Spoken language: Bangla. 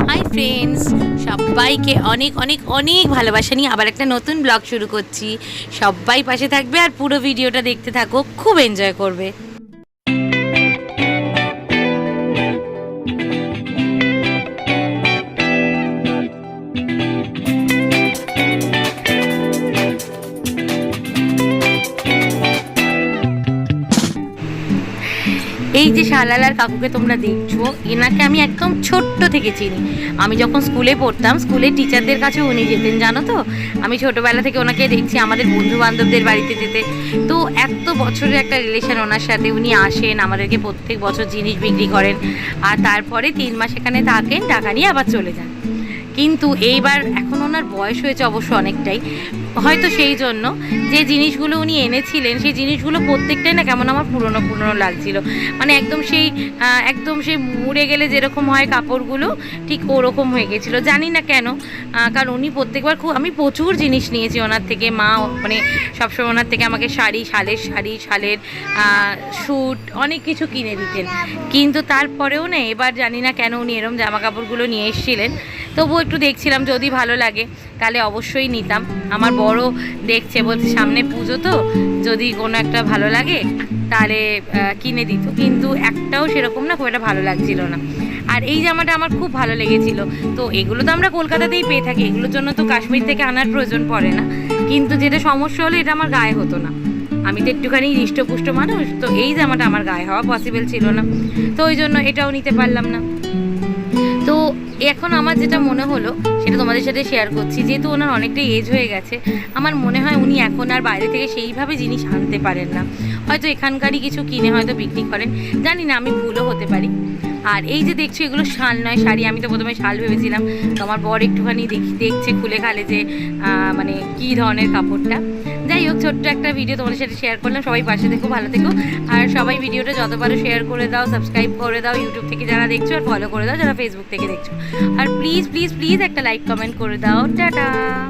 হাই ফ্রেন্ডস, সবাইকে অনেক অনেক অনেক ভালোবাসা নিয়ে আবার একটা নতুন ব্লগ শুরু করছি। সবাই পাশে থাকবে আর পুরো ভিডিওটা দেখতে থাকো, খুব এনজয় করবে। এই যে শালালার কাকুকে তোমরা দেখছো, এনাকে আমি একদম ছোট্ট থেকে চিনি। আমি যখন স্কুলে পড়তাম, স্কুলের টিচারদের কাছে উনি যেতেন, জানো তো। আমি ছোটোবেলা থেকে ওনাকে দেখছি আমাদের বন্ধু বান্ধবদের বাড়িতে যেতে। তো এত বছরের একটা রিলেশন ওনার সাথে। উনি আসেন, আমাদেরকে প্রত্যেক বছর জিনিস বিক্রি করেন, আর তারপরে 3 মাস এখানে থাকেন, টাকা নিয়ে আবার চলে যান। কিন্তু এইবার এখন ওনার বয়স হয়েছে অবশ্য অনেকটাই, হয়তো সেই জন্য যে জিনিসগুলো উনি এনেছিলেন সেই জিনিসগুলো প্রত্যেকটাই না কেমন আমার পুরনো পুরনো লাগছিল। মানে একদম সেই মুড়ে গেলে যেরকম হয় কাপড়গুলো, ঠিক ওরকম হয়ে গেছিলো। জানি না কেন, কারণ উনি প্রত্যেকবার আমি প্রচুর জিনিস নিয়েছি ওনার থেকে। মা মানে সবসময় ওনার থেকে আমাকে শালের স্যুট অনেক কিছু কিনে দিতেন। কিন্তু তারপরেও না এবার জানি না কেন উনি এরম জামা কাপড়গুলো নিয়ে এসেছিলেন। তবুও একটু দেখছিলাম, যদি ভালো লাগে তাহলে অবশ্যই নিতাম। আমার বড় দেখছে, বলছে সামনে পুজো তো, যদি কোনো একটা ভালো লাগে তাহলে কিনে দিত। কিন্তু একটাও সেরকম না, খুব একটা ভালো লাগছিল না। আর এই জামাটা আমার খুব ভালো লেগেছিল। তো এগুলো তো আমরা কলকাতাতেই পেয়ে থাকি, এগুলোর জন্য তো কাশ্মীর থেকে আনার প্রয়োজন পড়ে না। কিন্তু যেটা সমস্যা হলো, এটা আমার গায়ে হতো না। আমি তো একটুখানি হৃষ্টপুষ্ট মানুষ, তো এই জামাটা আমার গায়ে হওয়া পসিবল ছিল না। তো ওই জন্য এটাও নিতে পারলাম না। তো এখন আমার যেটা মনে হলো সেটা তোমাদের সাথে শেয়ার করছি। যেহেতু ওনার অনেকটা এজ হয়ে গেছে, আমার মনে হয় উনি এখন আর বাইরে থেকে সেইভাবে জিনিস আনতে পারেন না। হয়তো এখানকারই কিছু কিনে হয়তো বিক্রি করেন, জানি না, আমি ভুলও হতে পারি। আর এই যে দেখছো, এগুলো শাল নয়, শাড়ি। আমি তো প্রথমে শাল ভেবেছিলাম, তো আমার বর একটুখানি দেখছে খুলে খালে যে মানে কী ধরনের কাপড়টা। যাই হোক, ছোট্ট একটা ভিডিও তোমাদের সাথে শেয়ার করলাম। সবাই পাশে থেকো, ভালো থেকো। আর সবাই ভিডিওটা যত পারো শেয়ার করে দাও, সাবস্ক্রাইব করে দাও ইউটিউব থেকে যারা দেখছো, আর ফলো করে দাও যারা ফেসবুক থেকে দেখছো। আর প্লিজ প্লিজ প্লিজ একটা লাইক কমেন্ট করে দাও। টাটা।